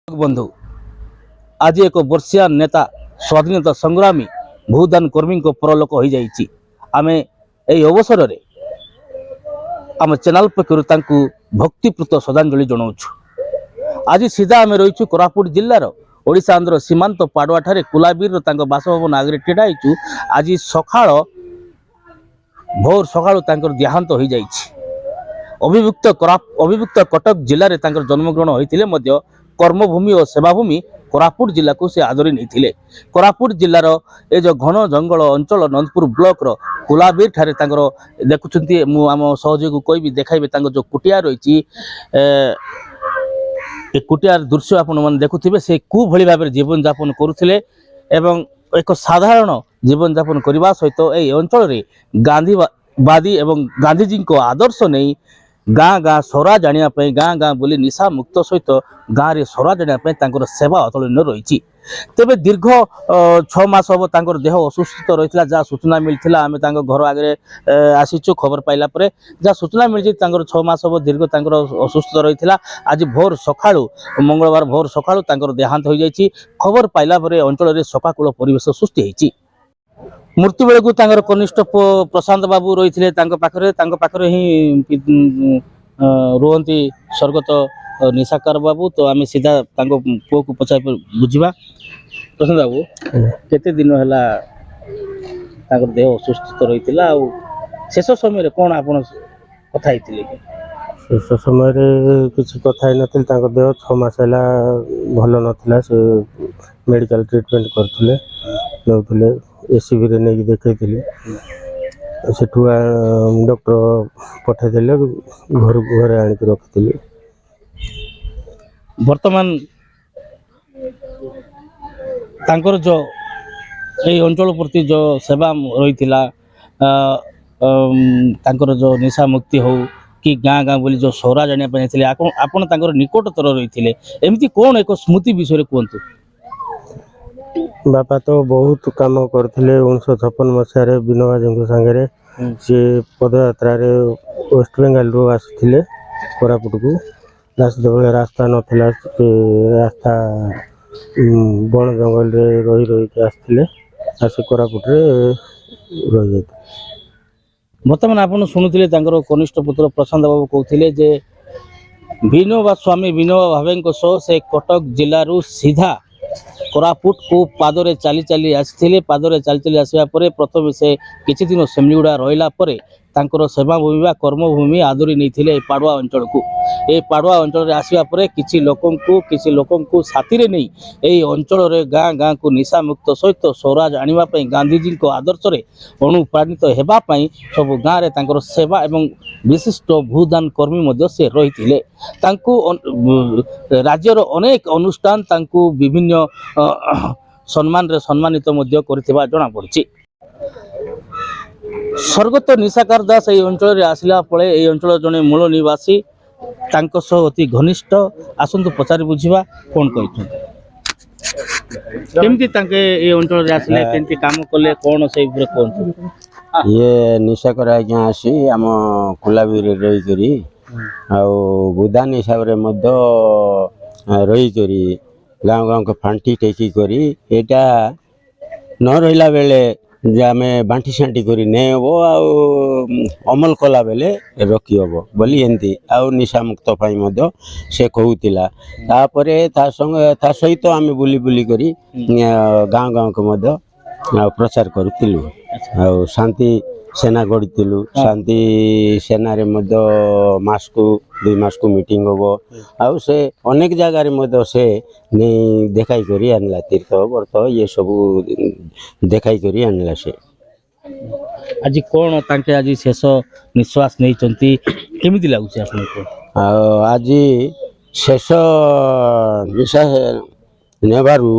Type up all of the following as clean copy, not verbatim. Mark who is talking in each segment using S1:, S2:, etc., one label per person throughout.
S1: बंधु आज एक वर्षिया नेता स्वाधीनता संग्रामी भूदान कर्मी परलोक हो जाइए। आमे यही अवसर में आम चैनल पक्षर भक्तिपूत श्रद्धांजलि जनाऊँ। आज सीधा आम रही कोरापुट जिलार ओडिशा आंध्र सीमांत पाडुआ ठारे कुलाबीर बासभवन आगे ठिड़ा होइछु। आज सकाळ भोर सकाळु देहांत हो जाइए। अभियुक्त कटक जिले में जन्मग्रहण होते कर्मभूमि और सेवाभूमि कोरापुट जिला को से आदरी नहीं। कोरापुट जिलार ए जो घन जंगल अंचल नंदपुर ब्लॉक रो कुलाबीर ठारे देखुंती मु आम सहयोगी कोई देखाइबे जो कुटिया रही कुटियार दृश्य आपण मैंने देखुवे से कु भली भाव जीवन यापन करुले एवं एक साधारण जीवन यापन करने सहित यही अंचल में गांधीवादी एवं गांधीजी को आदर्श नहीं गाँ गाँ सरा जानापी गाँ गाँ बोली निशा मुक्त सहित गाँव में सरा जानापी सेवा अतुलनीय रही। तेबे दीर्घ 6 मास हम तांकर देह असुस्थ रही जहाँ सूचना मिलता आम घर आगे आसीचु खबर पाइला परे जहाँ सूचना मिली 6 मास हम दीर्घ असुस्थ रही। आज भोर सकाळु मंगलवार भोर सकाळु देहांत हो जाइए। खबर पाइला परे अंचल में शोकाकूल परिवेश सृष्टि होती। मृत्यु बेलू कनिष्ठ प्रशांत बाबू रही पाखे ही रुहती स्वर्गत निशाकर बाबू। तो आम सीधा पुओ को पचार बुझा प्रशांत बाबू केते दिन है देह असुस्थ रही शेष समय कौन आप कथा
S2: शेष समय किसी कथा ही नथिल। देह 6 मास है भल नाला से मेडिकल ट्रीटमेंट करते नौले एसीबी रे नहीं देखी से डॉक्टर पठेदे घर घरे आनिक रखी।
S1: वर्तमान तांकर जो यही अंचल प्रति जो सेवा रही तांकर जो निशा मुक्ति हो कि गाँ गाँ बोली जो सौरा जाना आपण निकटतर रही एमती कौन एक स्मृति विषय कहतु।
S2: बापा तो बहुत काम करते 1956 मसीह विनोबा जी सागे सी पदयात्रा वेस्ट बेंगल रू आसुले कोरापुट को जो रास्ता नाला रास्ता बण जंगल रही रही आसते आस कोरापुट रही जाते।
S1: बर्तमान आप शुणुले कनिष्ठ पुत्र प्रशांत बाबू कहते जे विनोबा स्वामी विनोबा भावे सह से कटक जिलू सीधा कोरापुट को पादरे चली चली आसते पादरे चली चली आसवा प्रथम से किसी दिन सेमलीगुड़ा रहा तांकर सेवा भूमि व कर्मभूमि आदरी नहीं पाड़ुआ अंचल को ये पाड़ुआ अंचल आसवा किसी लोक साथी रे नहीं यही अंचल रे गाँ गाँ को निशा मुक्त सहित स्वराज आने गांधीजी को आदर्श रे अनुप्राणित होगापाई सब गाँव में तांकर सेवा एवं विशिष्ट भूदान कर्मी से रही राज्यर अनेक अनुष्ठान विभिन्न सम्मान रे सम्मानित करथिबा जना पड़छि। स्वर्गत निशाकर दास यही अंचल में आसला पड़े यही अंचल जड़े मूल निवासी अति घनिष्ठ आसतु पचारि बुझा कौन कहते अंचल आसले केमती काम कले कौन से कहते।
S3: ये निशाकर आज्ञा आसी आम कुलाबीर रही बुदान हिसाब से रही गाँव गाँव को फांटी टेकी करी एटा न रहा बेले आम बांटी साटी कर अमल कला बेले रखी हम बोली एमती आउ निशा मुक्त से कहूला ता सहित आम बुली बुली करी गाँव गाँव को प्रचार करूँ आ शांति सेना गढ़ी शांति सेना रे मास को 2 मास को मीटिंग हम आउ से अनेक जगह से नहीं देखाई करी आनला तीर्थ व्रत ये सब देखाई करी आनला से
S1: आज कौन तांके आज शेष निश्वास नहीं चंती केमिति लागुछि आपनको
S3: आज शेष निश्वास नेबारू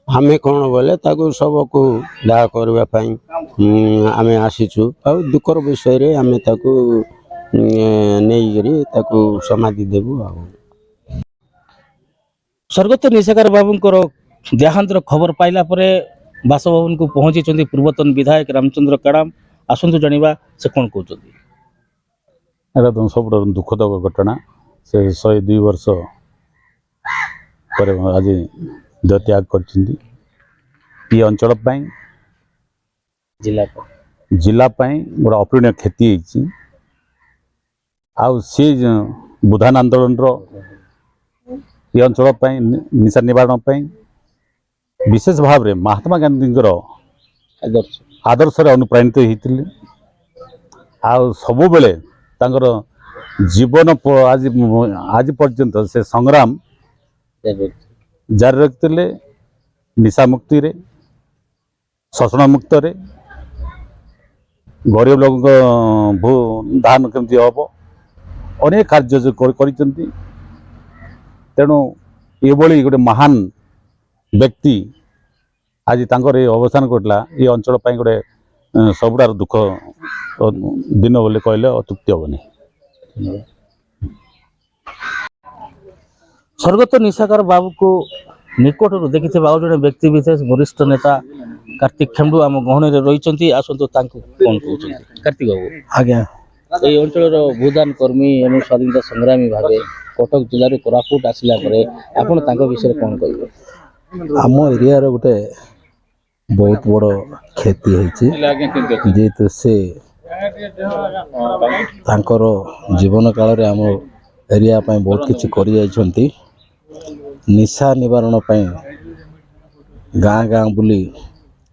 S3: आमे कौन बोले ताको सबको दाह करने आम आसीचु आ दुखर विषय रे आमे ताको नहीं करी ताको समाधि देबु।
S1: स्वर्गत निशाकर बाबूंकर देहांतर खबर पाइला परे बासभवन को पहुंची पूर्वतन विधायक रामचंद्र काड़ाम आसतु जानिबा से कौन कहते।
S4: सब दुखद घटना से 102 वर्ष ପରେ ଆଜି ଦେହତ୍ୟାଗ କରିଛନ୍ତି। ଏ ଅଞ୍ଚଳ ପାଇଁ ଜିଲ୍ଲା ପାଇଁ ଗୋଟେ ଅପୂରଣୀୟ କ୍ଷତି ହେଇଛି। ଆଉ ସେ ବୁଧାନ ଆନ୍ଦୋଳନର ଏ ଅଞ୍ଚଳ ପାଇଁ ନିଶା ନିବାରଣ ପାଇଁ ବିଶେଷ ଭାବରେ ମହାତ୍ମା ଗାନ୍ଧୀଙ୍କର ଆଦର୍ଶରେ ଅନୁପ୍ରାଣିତ ହେଇଥିଲେ। ଆଉ ସବୁବେଳେ ତାଙ୍କର ଜୀବନ ଆଜି ପର୍ଯ୍ୟନ୍ତ ସେ ସଂଗ୍ରାମ ଜାରି ରଖିଥିଲେ। ନିଶା ମୁକ୍ତିରେ, ଶୋଷଣ ମୁକ୍ତରେ, ଗରିବ ଲୋକଙ୍କ ଭୂ ଧାନ କେମିତି ହେବ, ଅନେକ କାର୍ଯ୍ୟ କରିଛନ୍ତି। ତେଣୁ ଏଭଳି ଗୋଟେ ମହାନ ବ୍ୟକ୍ତି ଆଜି ତାଙ୍କର ଏ ଅବସାନ ଘଟିଲା। ଏ ଅଞ୍ଚଳ ପାଇଁ ଗୋଟେ ସବୁଠାରୁ ଦୁଃଖ ଦିନ ବୋଲି କହିଲେ ଅତ୍ୟୁକ୍ତି ହେବନି।
S1: ସ୍ୱର୍ଗତ ନିଶାକାର ବାବୁକୁ ନିକଟରୁ ଦେଖିଥିବା ଆଉ ଜଣେ ବ୍ୟକ୍ତି ବିଶେଷ ବରିଷ୍ଠ ନେତା କାର୍ତ୍ତିକ ଖେମ୍ଡୁ ଆମ ଗହଣରେ ରହିଛନ୍ତି। ଆସନ୍ତୁ ତାଙ୍କୁ କଣ କହୁଛନ୍ତି। କାର୍ତ୍ତିକ ବାବୁ,
S2: ଆଜ୍ଞା,
S1: এই অঞ্চଳର ଭୂଦାନ କର୍ମୀ ଏବଂ ସ୍ୱାଧୀନତା ସଂଗ୍ରାମୀ ଭାବେ କଟକ ଜିଲ୍ଲାରୁ କୋରାପୁଟ ଆସିଲା ପରେ ଆପଣ ତାଙ୍କ ବିଷୟରେ କଣ କହିବେ?
S5: ଆମ ଏରିଆର ଗୋଟେ ବହୁତ ବଡ଼ କ୍ଷତି ହେଇଛି। ଯେହେତୁ ସେ ତାଙ୍କର ଜୀବନ କାଳରେ ଆମ ଏରିଆ ପାଇଁ ବହୁତ କିଛି କରିଯାଇଛନ୍ତି। ନିଶା ନିବାରଣ ପାଇଁ ଗାଁ ଗାଁ ବୁଲି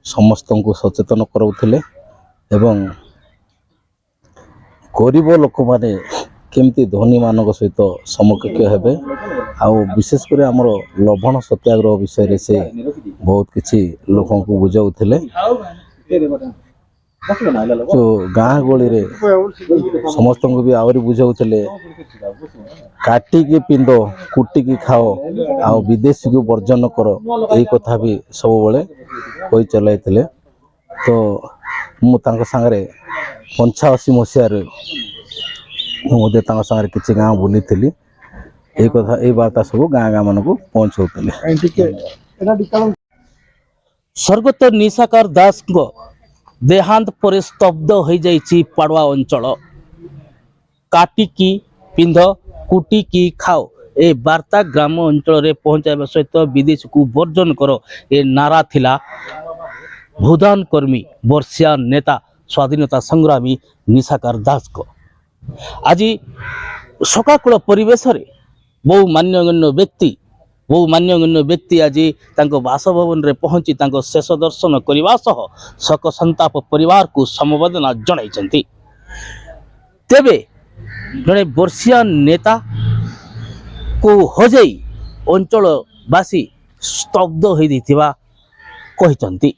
S5: ସମସ୍ତଙ୍କୁ ସଚେତନ କରାଉଥିଲେ ଏବଂ ଗରିବ ଲୋକମାନେ କେମିତି ଧନୀମାନଙ୍କ ସହିତ ସମକକ୍ଷ ହେବେ, ଆଉ ବିଶେଷ କରି ଆମର ଲବଣ ସତ୍ୟାଗ୍ରହ ବିଷୟରେ ସେ ବହୁତ କିଛି ଲୋକଙ୍କୁ ବୁଝାଉଥିଲେ। ଗାଁ ଗହଳିରେ ସମସ୍ତଙ୍କୁ ବି ଆହୁରି ବୁଝାଉଥିଲେ, କାଟିକି ପିନ୍ଧ, କୁଟିକି ଖାଅ, ଆଉ ବିଦେଶୀକୁ ବର୍ଜନ କର, ଏଇ କଥା ବି ସବୁବେଳେ କହି ଚଲାଇଥିଲେ। ତ ମୁଁ ତାଙ୍କ ସାଙ୍ଗରେ 85 ମସିହାରେ ମୁଁ ମଧ୍ୟ ତାଙ୍କ ସାଙ୍ଗରେ କିଛି ଗାଁ ବୁଲିଥିଲି। ଏଇ ବାର୍ତ୍ତା ସବୁ ଗାଁ ମାନଙ୍କୁ ପହଞ୍ଚାଉଥିଲେ।
S1: ସ୍ୱର୍ଗତ ନିଶାକାର ଦାସଙ୍କ ଦେହାନ୍ତ ପରେ ସ୍ତବ୍ଧ ହୋଇଯାଇଛି ପାଡ଼ୁଆ ଅଞ୍ଚଳ। କାଟିକି ପିନ୍ଧ, କୁଟିକି ଖାଅ, ଏ ବାର୍ତ୍ତା ଗ୍ରାମ ଅଞ୍ଚଳରେ ପହଞ୍ଚାଇବା ସହିତ ବିଦେଶକୁ ବର୍ଜନ କର, ଏ ନାରା ଥିଲା ଭୂଦାନ କର୍ମୀ ବର୍ଷିଆ ନେତା ସ୍ୱାଧୀନତା ସଂଗ୍ରାମୀ ନିଶାକାର ଦାସଙ୍କ। ଆଜି ଶୋକାକୁଳ ପରିବେଶରେ ବହୁ ମାନ୍ୟଗଣ୍ୟ ବ୍ୟକ୍ତି ଆଜି ତାଙ୍କ ବାସଭବନରେ ପହଞ୍ଚି ତାଙ୍କ ଶେଷ ଦର୍ଶନ କରିବା ସହ ଶୋକ ସନ୍ତାପ ପରିବାରକୁ ସମବେଦନା ଜଣାଇଛନ୍ତି। ତେବେ ଜଣେ ବର୍ଷିଆ ନେତାକୁ ହଜାଇ ଅଞ୍ଚଳବାସୀ ସ୍ତବ୍ଧ ହୋଇଯାଇଥିବା କହିଛନ୍ତି।